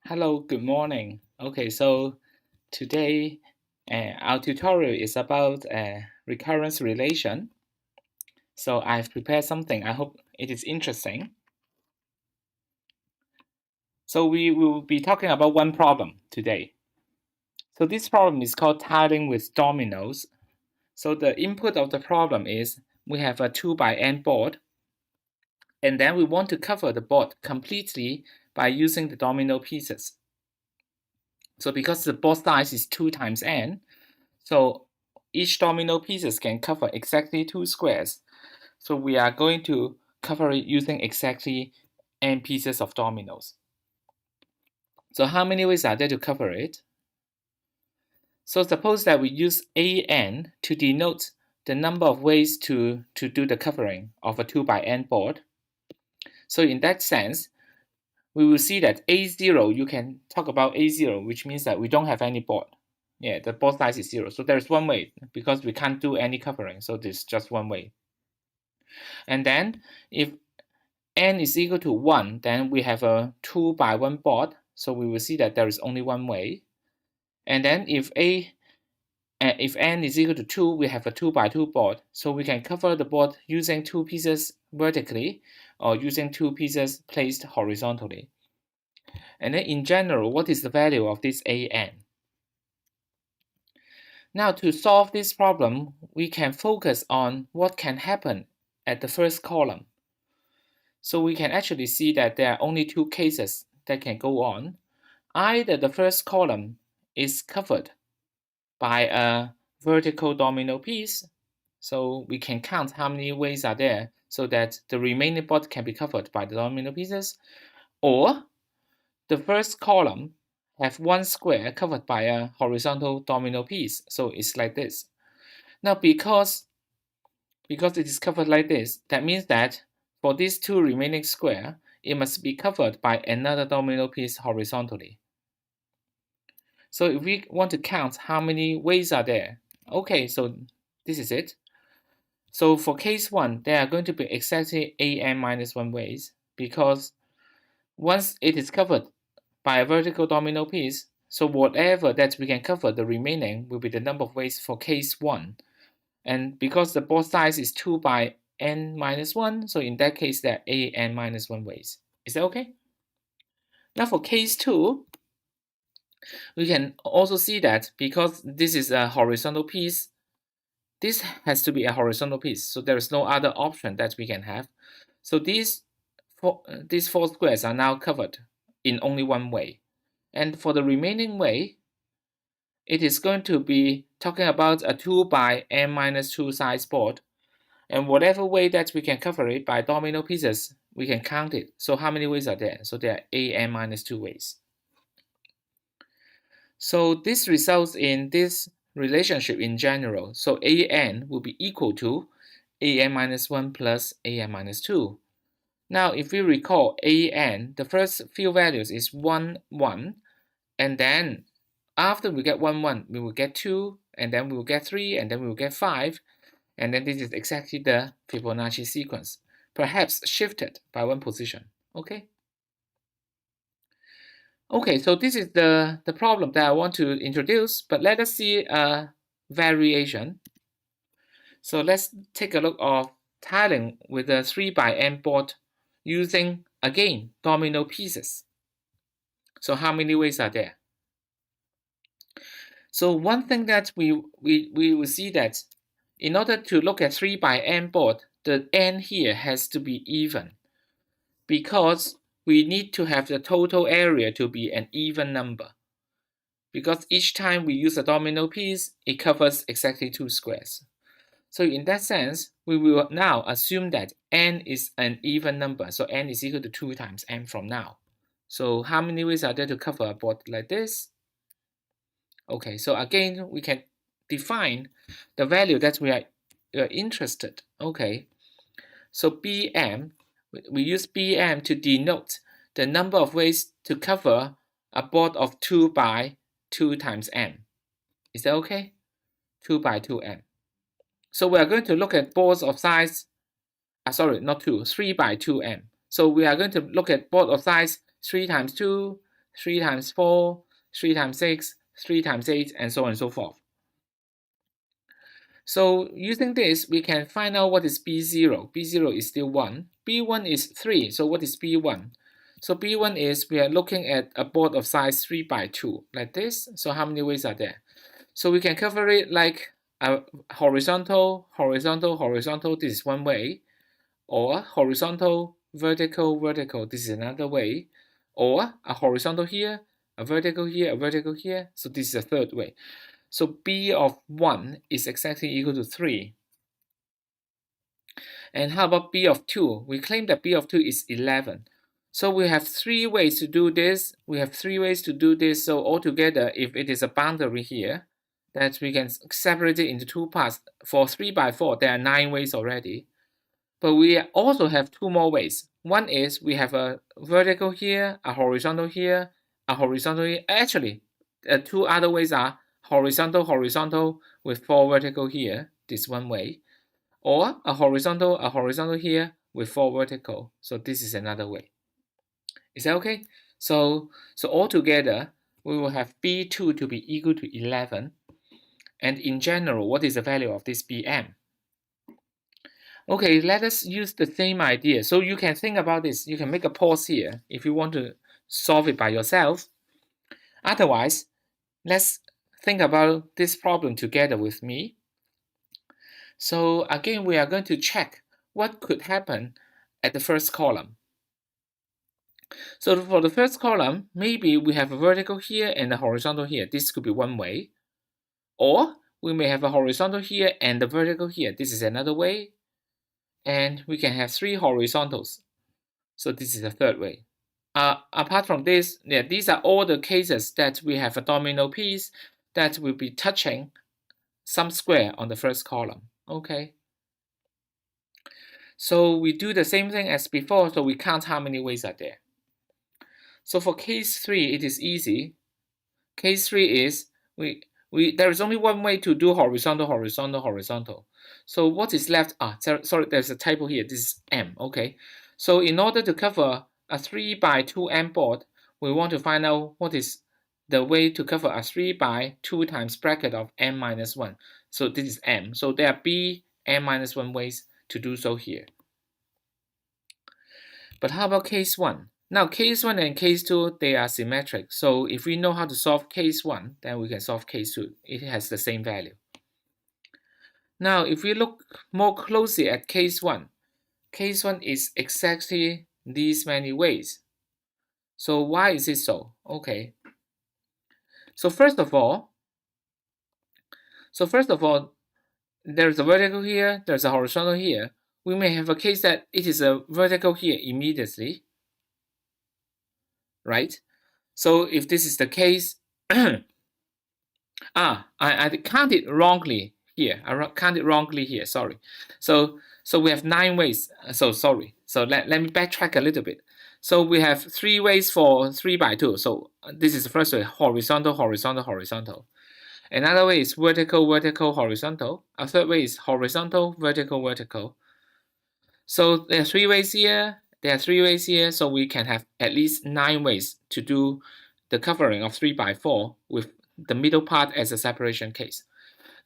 Hello, good morning. Okay, so today our tutorial is about recurrence relation. So I've prepared something. I hope it is interesting. So we will be talking about one problem today. So this problem is called tiling with dominoes. So the input of the problem is we have a 2 by n board, and then we want to cover the board completely by using the domino pieces. So because the board size is 2 times n, so each domino pieces can cover exactly 2 squares. So we are going to cover it using exactly n pieces of dominoes. So how many ways are there to cover it? So suppose that we use an to denote the number of ways to do the covering of a 2 by n board. So in that sense, we will see that A0, you can talk about A0, which means that we don't have any board. Yeah, the board size is 0. So there's one way because we can't do any covering. So there's just one way. And then if n is equal to 1, then we have a 2 by 1 board. So we will see that there is only one way. And then if n is equal to 2, we have a 2 by 2 board. So we can cover the board using 2 pieces vertically or using 2 pieces placed horizontally. And then in general, what is the value of this an? Now to solve this problem, we can focus on what can happen at the first column. So we can actually see that there are only 2 cases that can go on. Either the first column is covered by a vertical domino piece, so we can count how many ways are there so that the remaining board can be covered by the domino pieces, or the first column have one square covered by a horizontal domino piece, so it's like this. Now because it is covered like this, that means that for these 2 remaining square, it must be covered by another domino piece horizontally. So if we want to count how many ways are there, okay, so this is it. So for case 1, there are going to be exactly an minus 1 ways, because once it is covered by a vertical domino piece, so whatever that we can cover, the remaining will be the number of ways for case 1. And because the board size is 2 by n minus 1, so in that case, there are an minus 1 ways. Is that okay? Now for case 2, we can also see that because this is a horizontal piece, this has to be a horizontal piece, so there is no other option that we can have. So these 4 squares are now covered in only one way. And for the remaining way, it is going to be talking about a 2 by n minus 2 size board. And whatever way that we can cover it by domino pieces, we can count it. So how many ways are there? So there are an minus 2 ways. So this results in this relationship in general. So an will be equal to an minus 1 plus an minus 2. Now if we recall an, the first few values is 1, 1, and then after we get 1, 1, we will get 2, and then we will get 3, and then we will get 5, and then this is exactly the Fibonacci sequence, perhaps shifted by 1 position. Okay. Okay, so this is the problem that I want to introduce, but let us see a variation. So let's take a look of tiling with a 3 by n board using, again, domino pieces. So how many ways are there? So one thing that we will see that in order to look at 3 by n board, the n here has to be even, because we need to have the total area to be an even number. Because each time we use a domino piece, it covers exactly 2 squares. So in that sense, we will now assume that n is an even number. So n is equal to 2 times n from now. So how many ways are there to cover a board like this? Okay, so again, we can define the value that we are interested. Okay, so bm, we use bm to denote the number of ways to cover a board of 2 by 2 times m. Is that okay? 2 by 2m. So we are going to look at boards of size, sorry, not 2, 3 by 2m. So we are going to look at board of size 3 times 2, 3 times 4, 3 times 6, 3 times 8, and so on and so forth. So using this, we can find out what is B0. B0 is still 1. B1 is 3. So what is B1? So B1 is we are looking at a board of size 3 by 2, like this. So how many ways are there? So we can cover it like a horizontal, horizontal, horizontal, this is one way. Or horizontal, vertical, vertical, this is another way. Or a horizontal here, a vertical here, a vertical here. So this is a third way. So B of 1 is exactly equal to 3. And how about B of 2? We claim that B of 2 is 11. So we have 3 ways to do this. We have 3 ways to do this. So altogether, if it is a boundary here, that we can separate it into 2 parts. For 3 by 4, there are 9 ways already. But we also have 2 more ways. One is we have a vertical here, a horizontal here, a horizontal here. Actually, 2 other ways are horizontal, horizontal with 4 vertical here. This one way. Or a horizontal here with 4 vertical. So this is another way. Is that okay? So altogether, we will have B2 to be equal to 11. And in general, what is the value of this Bm? Okay, let us use the same idea. So you can think about this. You can make a pause here if you want to solve it by yourself. Otherwise, let's think about this problem together with me. So again, we are going to check what could happen at the first column. So for the first column, maybe we have a vertical here and a horizontal here. This could be one way. Or we may have a horizontal here and a vertical here. This is another way. And we can have 3 horizontals. So this is the third way. Apart from this, these are all the cases that we have a domino piece that will be touching some square on the first column. Okay. So we do the same thing as before, so we count how many ways are there. So for case 3, it is easy. Case 3 is there is only one way to do horizontal, horizontal, horizontal. So what is left? Sorry, there's a typo here. This is M. Okay. So in order to cover a 3 by 2 M board, we want to find out what is the way to cover a 3 by 2 times bracket of M minus 1. So this is M. So there are B M minus 1 ways to do so here. But how about case 1? Now, case 1 and case 2, they are symmetric. So if we know how to solve case 1, then we can solve case 2. It has the same value. Now, if we look more closely at case 1 is exactly these many ways. So why is it so? Okay. So first of all, there's a vertical here, there's a horizontal here. We may have a case that it is a vertical here immediately, right? So if this is the case, I counted wrongly here. I counted wrongly here. Sorry. So we have 9 ways. So sorry. So let me backtrack a little bit. So we have 3 ways for 3 by 2. So this is the first way: horizontal, horizontal, horizontal. Another way is vertical, vertical, horizontal. A third way is horizontal, vertical, vertical. So there are 3 ways here. There are 3 ways here. So we can have at least 9 ways to do the covering of 3 by 4 with the middle part as a separation case.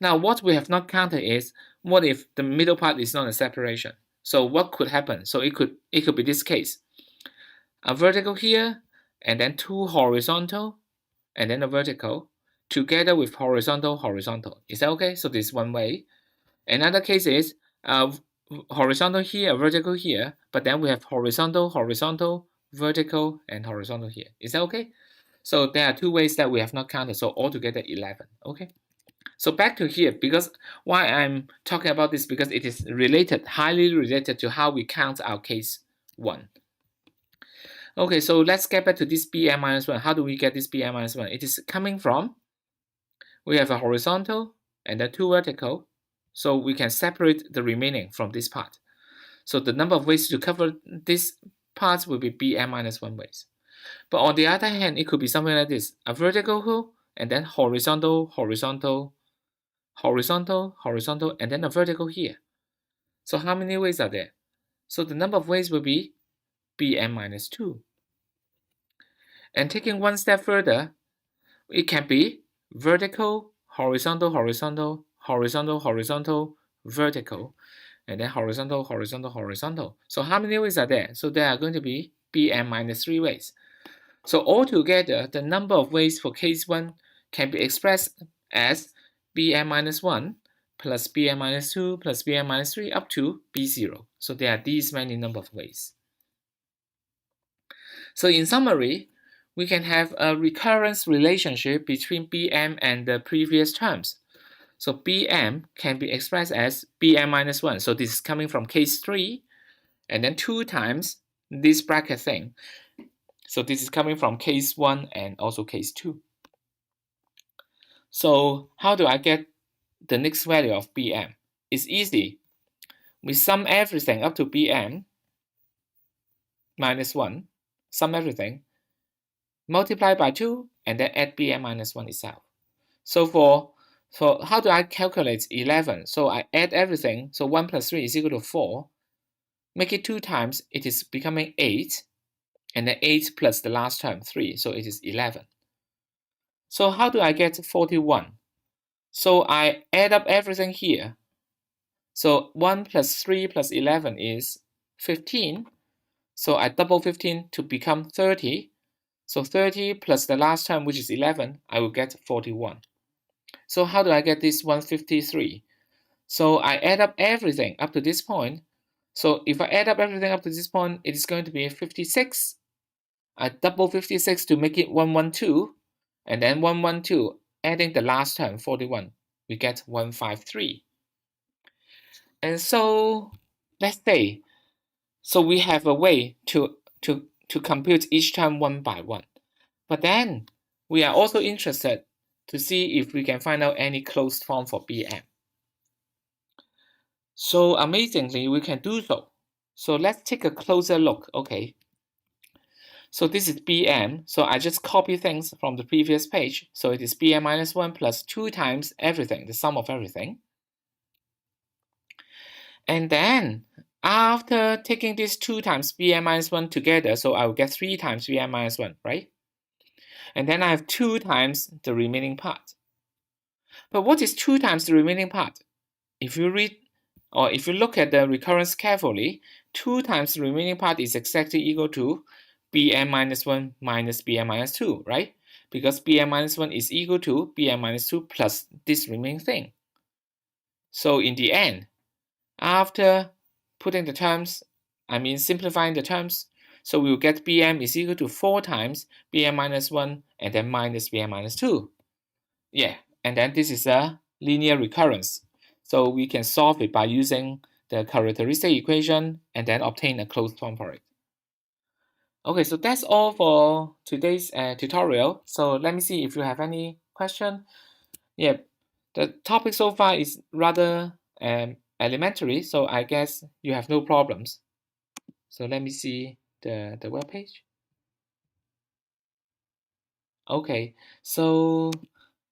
Now, what we have not counted is what if the middle part is not a separation? So what could happen? So it could be this case: a vertical here, and then 2 horizontal, and then a vertical, together with horizontal, horizontal. Is that okay? So this is one way. Another case is horizontal here, vertical here, but then we have horizontal, horizontal, vertical, and horizontal here. Is that okay? So there are 2 ways that we have not counted, so altogether 11. Okay. So back to here, because why I'm talking about this, because it is related, highly related to how we count our case 1. Okay, so let's get back to this Bm minus 1. How do we get this Bm minus 1? It is coming from, we have a horizontal and then 2 vertical, so we can separate the remaining from this part. So the number of ways to cover this part will be Bm minus 1 ways. But on the other hand, it could be something like this: a vertical hook, and then horizontal, horizontal, horizontal, horizontal, and then a vertical here. So how many ways are there? So the number of ways will be Bm minus 2. And taking one step further, it can be vertical, horizontal, horizontal, horizontal, horizontal, vertical, and then horizontal, horizontal, horizontal. So how many ways are there? So there are going to be bm minus 3 ways. So altogether, the number of ways for case 1 can be expressed as bm minus 1 plus bm minus 2 plus bm minus 3 up to b0. So there are these many number of ways. So in summary, we can have a recurrence relationship between bm and the previous terms. So bm can be expressed as bm minus 1. So this is coming from case 3, and then 2 times this bracket thing. So this is coming from case 1 and also case 2. So how do I get the next value of bm? It's easy. We sum everything up to bm minus 1, sum everything, multiply by 2, and then add bm minus 1 itself. So for how do I calculate 11? So I add everything. So 1 plus 3 is equal to 4. Make it 2 times, it is becoming 8. And then 8 plus the last term, 3. So it is 11. So how do I get 41? So I add up everything here. So 1 plus 3 plus 11 is 15. So I double 15 to become 30. So 30 plus the last term, which is 11, I will get 41. So how do I get this 153? So I add up everything up to this point. So if I add up everything up to this point, it is going to be 56. I double 56 to make it 112. And then 112, adding the last term, 41, we get 153. And so let's say, so we have a way to compute each term one by one. But then we are also interested to see if we can find out any closed form for bm. So amazingly, we can do so. So let's take a closer look, okay? So this is bm, so I just copy things from the previous page. So it is bm minus 1 plus 2 times everything, the sum of everything. And then after taking these 2 times bm minus 1 together, so I will get 3 times bm minus 1, right? And then I have 2 times the remaining part. But what is 2 times the remaining part? If you read or if you look at the recurrence carefully, 2 times the remaining part is exactly equal to bm minus 1 minus bm minus 2, right? Because bm minus 1 is equal to bm minus 2 plus this remaining thing. So in the end, after putting the terms, simplifying the terms, so we will get bm is equal to 4 times bm minus 1 and then minus bm minus 2. Yeah, and then this is a linear recurrence. So we can solve it by using the characteristic equation and then obtain a closed form for it. Okay, so that's all for today's tutorial. So let me see if you have any question. Yeah, the topic so far is rather elementary, so I guess you have no problems. So let me see the web page. Okay, so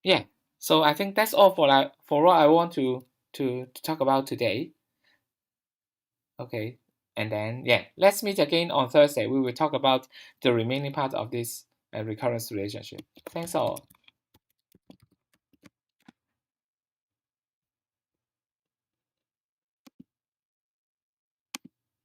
yeah, so I think that's all for what I want to talk about today. Okay, and then yeah, let's meet again on Thursday. We will talk about the remaining part of this recurrence relationship. Thanks all.